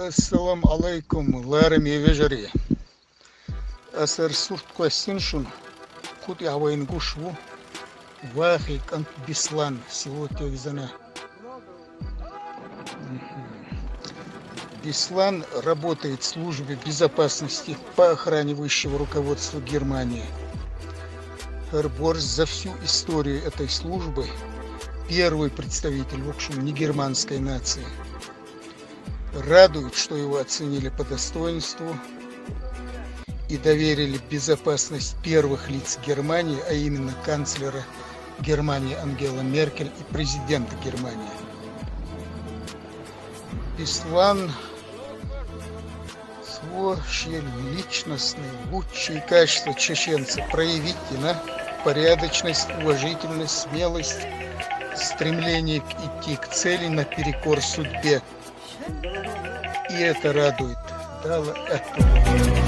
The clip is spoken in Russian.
Assalamu alaikum, Larami Vejari. Asar Surt Kwasиншун, Кут Явайн Гушву, Вахи Кант Бислан, село Тегзана. Бислан работает в службе безопасности по охране высшего руководства Германии. Эрборс за всю историю этой службы первый представитель, в общем, негерманской нации. Радует, что его оценили по достоинству и доверили безопасность первых лиц Германии, а именно канцлера Германии Ангела Меркель и президента Германии. Бислан свой личностные лучшие качества чеченца проявительно, порядочность, уважительность, смелость, стремление идти к цели наперекор судьбе. И это радует. Дало это.